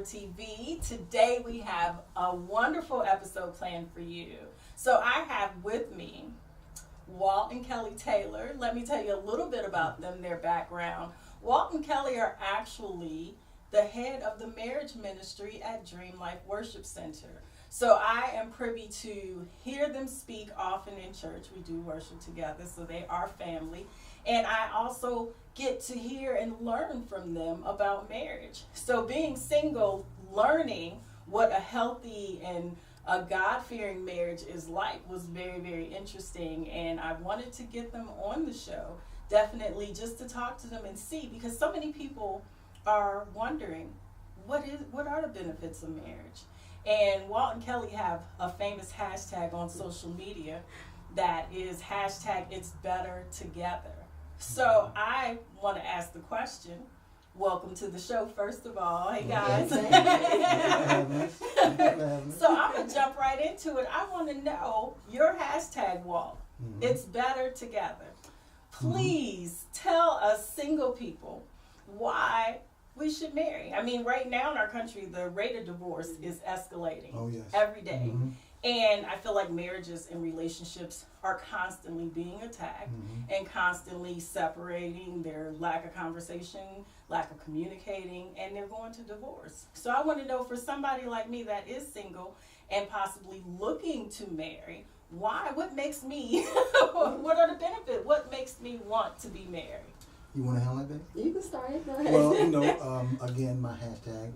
TV. Today we have a wonderful episode planned for you. So I have with me Walt and Kelley Taylor. Let me tell you a little bit about them, their background. Walt and Kelley are actually the head of the marriage ministry at Dream Life Worship Center. So I am privy to hear them speak often in church. We do worship together, so they are family. And I also get to hear and learn from them about marriage. So being single, learning what a healthy and a God-fearing marriage is like was very, very interesting. And I wanted to get them on the show, definitely just to talk to them and see, because so many people are wondering, what are the benefits of marriage? And Walt and Kelley have a famous hashtag on social media that is #It'sBetterTogether. So I want to ask the question. Welcome to the show, first of all. Hey, guys. So I'm going to jump right into it. I want to know your hashtag, Walt. It's better together. Please tell us single people why we should marry. I mean, right now in our country, the rate of divorce is escalating every day. And I feel like marriages and relationships are constantly being attacked and constantly separating, their lack of conversation, lack of communicating, and they're going to divorce. So I want to know, for somebody like me that is single and possibly looking to marry, why? What makes me, what are the benefits? What makes me want to be married? You want to handle that, babe? You can start it. Go ahead. Well, again, our hashtag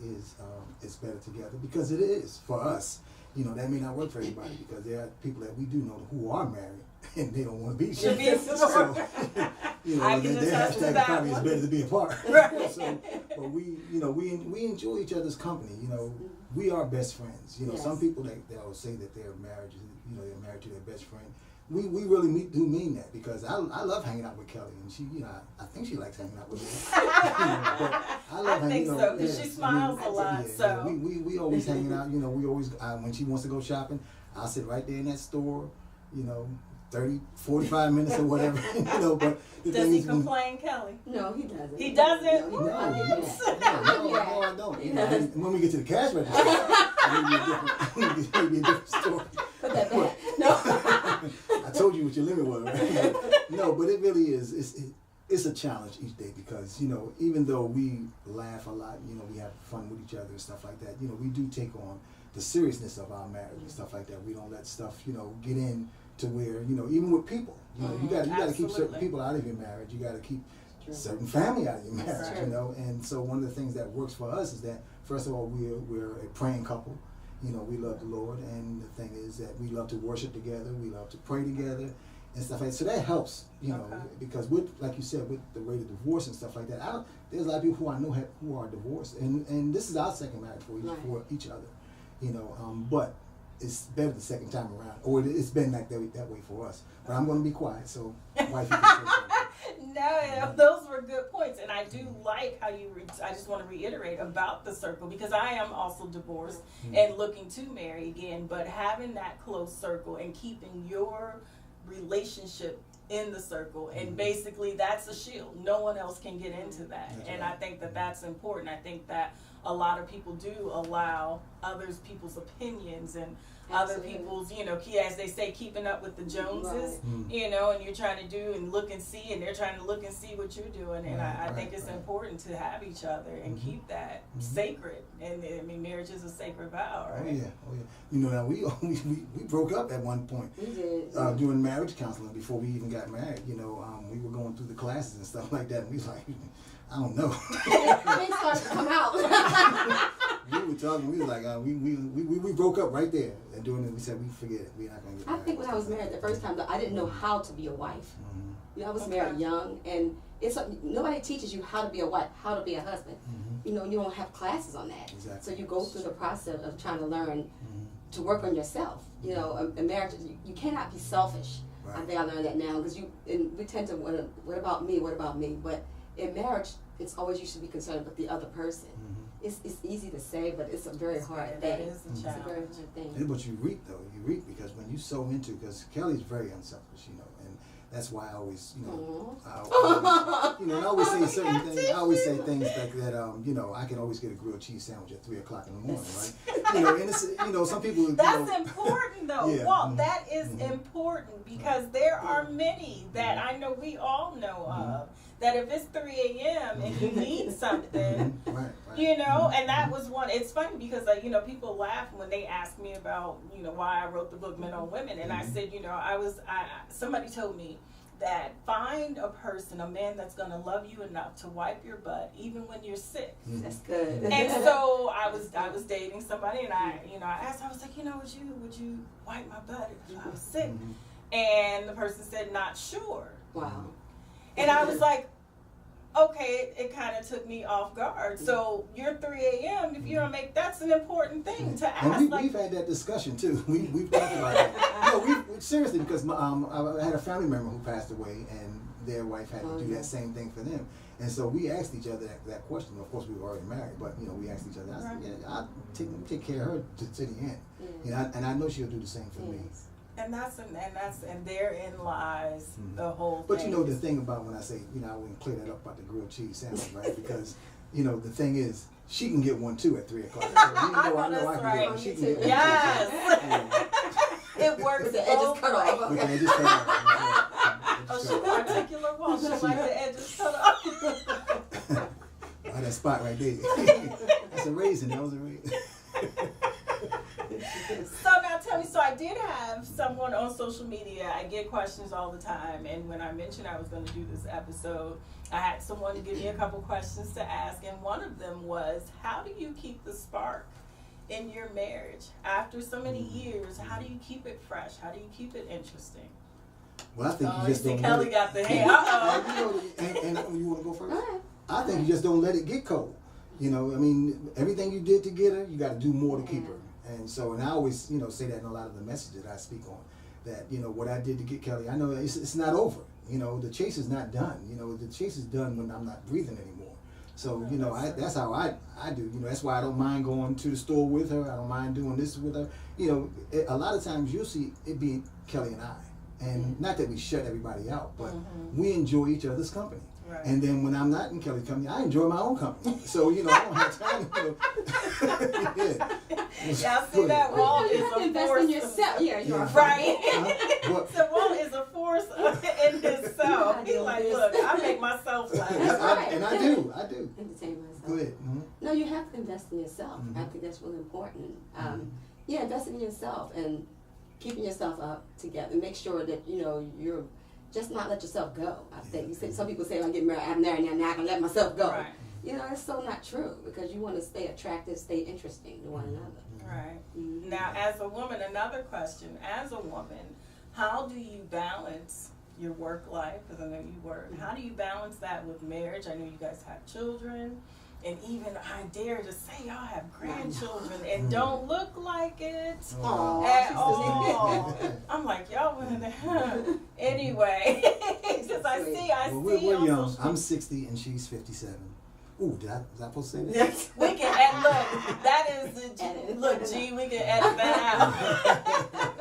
is it's better together, because it is for us. That may not work for everybody, because there are people that we do know who are married and they don't want to be married. So, their hashtag probably is better to be apart. Right. But we enjoy each other's company. We are best friends. Some people they'll say that they're married to their best friend. We really do mean that, because I love hanging out with Kelley, and she, I think she likes hanging out with me. But I love hanging out. I think so, because she smiles a lot. So we always hanging out. We always when she wants to go shopping, I'll sit right there in that store. 30, 45 minutes or whatever. But does he complain, Kelley? No, he doesn't. He doesn't. No, I don't. When we get to the cash register, maybe a different story. Put that back. No. I told you what your limit was, right? No, but it really is. It's a challenge each day, because even though we laugh a lot, we have fun with each other and stuff like that. We do take on the seriousness of our marriage and stuff like that. We don't let stuff get in to where even with people, you got to keep certain people out of your marriage. You got to keep certain family out of your marriage. And so one of the things that works for us is that, first of all, we're a praying couple. We love the Lord, and the thing is that we love to worship together, we love to pray together, and stuff like that. So that helps, because like you said, with the rate of divorce and stuff like that, there's a lot of people who I know who are divorced, and this is our second marriage for each other, but it's better the second time around, or it's been like that way for us. But I'm going to be quiet, so wife, you can say something. No, those were good points, and I do like how I just want to reiterate about the circle, because I am also divorced and looking to marry again, but having that close circle and keeping your relationship in the circle, and basically that's a shield. No one else can get into that, and I think that that's important. I think that a lot of people do allow people's opinions and other people's, as they say, keeping up with the Joneses, and you're trying to do and look and see, and they're trying to look and see what you're doing. And I think it's important to have each other and keep that sacred. And I mean, marriage is a sacred vow, right? Oh yeah. Now we broke up at one point. We did. Doing marriage counseling before we even got married. We were going through the classes and stuff like that, and we was like, I don't know. They started to come out. We were talking. We was like, we broke up right there, and doing it. We said, we forget it. We're not gonna get married. I think when I was married the first time, I didn't know how to be a wife. I was married young, and nobody teaches you how to be a wife, how to be a husband. You don't have classes on that. Exactly. So you go through the process of trying to learn to work on yourself. In marriage, you cannot be selfish. Right. I think I learned that now, because we tend to what about me? But in marriage, it's always you should be concerned with the other person. It's easy to say, but it's a very hard thing. That is a challenge. It's a very hard thing. But you reap, though. You reap, because when you sow into, because Kelley's very unselfish, and that's why I always, I always say certain things. I always say things like that. I can always get a grilled cheese sandwich at 3:00 in the morning, right? And it's, some people. That's important, though. Yeah. Walt, that is important because there are many that I know we all know of. That if it's 3 a.m. and you need something, right. And that was one. It's funny because people laugh when they ask me about why I wrote the book Men on Women, and I said somebody told me that find a person, a man that's going to love you enough to wipe your butt even when you're sick. That's good. And so I was dating somebody, and I asked, I was like, would you wipe my butt if I was sick? And the person said, not sure. Wow. And I was like, okay, it kind of took me off guard. So you're 3 a.m. If you don't that's an important thing to ask. And we've had that discussion too. We've talked about that. Seriously, because I had a family member who passed away, and their wife had to do that same thing for them. And so we asked each other that question. Of course, we were already married, but we asked each other. I said, I'll take care of her to the end. And I know she'll do the same for me. And therein lies the whole But thing. the thing about when I say, I wouldn't clear that up about the grilled cheese sandwich, right? Because, the thing is, she can get one too at 3:00. So I know I can get one. She can get one. Yes. It works. With the edges cut off. With the edges cut off. Oh, she's particular one. She like the edges cut off. Oh, that spot right there. That's a raisin. That was a raisin. So now tell me, so I did have someone on social media, I get questions all the time, and when I mentioned I was going to do this episode, I had someone give me a couple questions to ask, and one of them was, how do you keep the spark in your marriage? After so many years, how do you keep it fresh? How do you keep it interesting? Well, I think you just don't Kelley got the hand. and you want to go first? I think you just don't let it get cold. Everything you did to get her, you got to do more to keep her. And so, and I always, say that in a lot of the messages that I speak on, that, what I did to get Kelley, I know it's not over. The chase is not done. The chase is done when I'm not breathing anymore. So, that's how I do. That's why I don't mind going to the store with her. I don't mind doing this with her. A lot of times you'll see it being Kelley and I. And not that we shut everybody out, but we enjoy each other's company. Right. And then when I'm not in Kelley's company, I enjoy my own company. So, I don't have time Y'all see that Walt is a force. In yourself. You're right. So Walt is a force in himself. He's like, look, I make myself laugh. And I do. Entertain myself. Go ahead. No, you have to invest in yourself. I think that's really important. Investing in yourself and keeping yourself up together. Make sure that, you're just not let yourself go. I think some people say, when I get married, I'm married now, I can let myself go. Right. It's so not true, because you want to stay attractive, stay interesting to one another. Right. Now, as a woman, another question. As a woman, how do you balance your work life? Because I know you work. How do you balance that with marriage? I know you guys have children. And even, I dare to say, y'all have grandchildren and don't look like it at all. I'm like, y'all went anyway. Because I see. We're young. I'm 60 and she's 57. Ooh, was I supposed to say that? Yes. We can edit. Look, that is G, we can edit that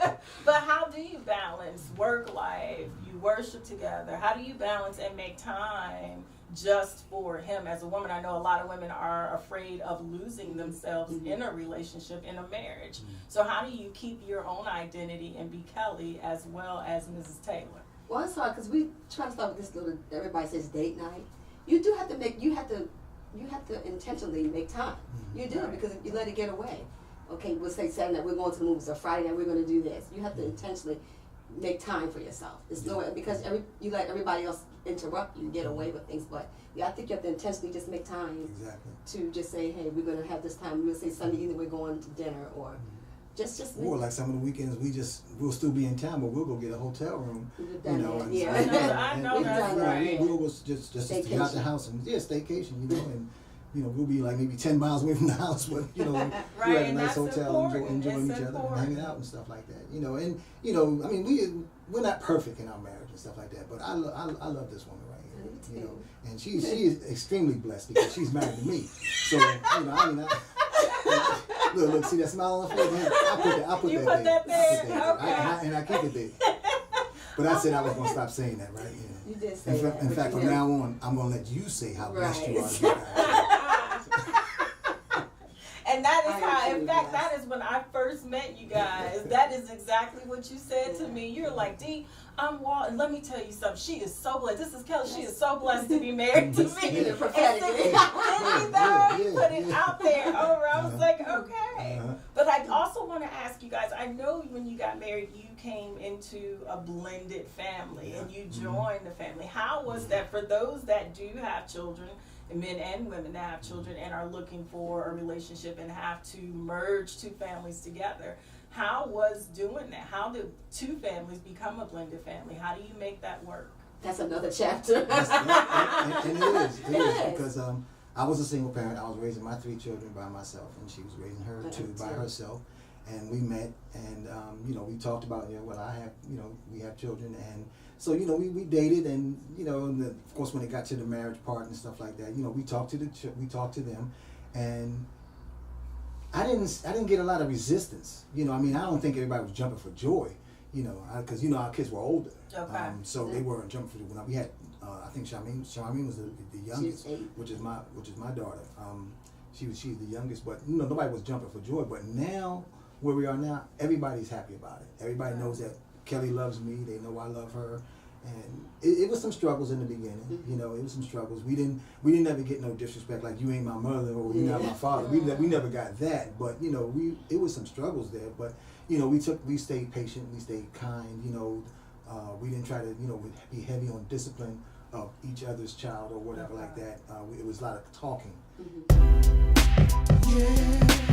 out. But how do you balance work life? You worship together. How do you balance and make time just for him? As a woman, I know a lot of women are afraid of losing themselves in a relationship, in a marriage. So how do you keep your own identity and be Kelley as well as Mrs. Taylor? Well, it's hard because we try to start with this little, everybody says date night. You do have to you have to intentionally make time. You do, because if you let it get away. Okay, we'll say Saturday night we're going to the movies, or Friday night we're going to do this. You have to intentionally make time for yourself. It's no, because you let everybody else interrupt you, get away with things. But I think you have to intentionally just make time to just say, hey, we're going to have this time. We'll say Sunday evening we're going to dinner, or just or like some of the weekends we'll still be in town, but we'll go get a hotel room. I know that's right. We'll just to get out the house and staycation, and we'll be like maybe 10 miles away from the house, but we're at a nice hotel, enjoying each other, and hanging out and stuff like that. And I mean we're not perfect in our marriage and stuff like that, but I love this woman right here, and she is extremely blessed because she's married to me. So look, see that smile on her face? I put that there. Okay. And I keep it there. But I said I was going to stop saying that, right? You did say that. In fact, from now on, I'm going to let you say how blessed you are to be guys. And that is how, in fact, that is when I first met you guys. That is exactly what you said to me. You're like, Dee, I'm Walt, and let me tell you something. She is so blessed. This is Kelly. She is so blessed to be married to me. Put it out there. I was like, okay. But I also want to ask you guys, I know when you got married, you came into a blended family and you joined the family. How was that for those that do have children, men and women that have children and are looking for a relationship and have to merge two families together? How was doing that? How did two families become a blended family? How do you make that work? That's another chapter. And it is because I was a single parent. I was raising my 3 children by myself, and she was raising her 2 by herself. And we met, and we talked about, I have, we have children, and so we dated, and and of course when it got to the marriage part and stuff like that, we talked to them, and I didn't get a lot of resistance. I don't think everybody was jumping for joy, because our kids were older, so they weren't jumping for joy. When we had, I think Charmaine was the youngest, which is my daughter. She's the youngest, but nobody was jumping for joy. But now, where we are now, everybody's happy about it. Everybody knows that Kelly loves me. They know I love her. And it was some struggles in the beginning. It was some struggles. We didn't ever get no disrespect like you ain't my mother or you're not my father. We never got that. But it was some struggles there. But we stayed patient. We stayed kind. We didn't try to be heavy on discipline of each other's child or whatever like that. It was a lot of talking. Yeah.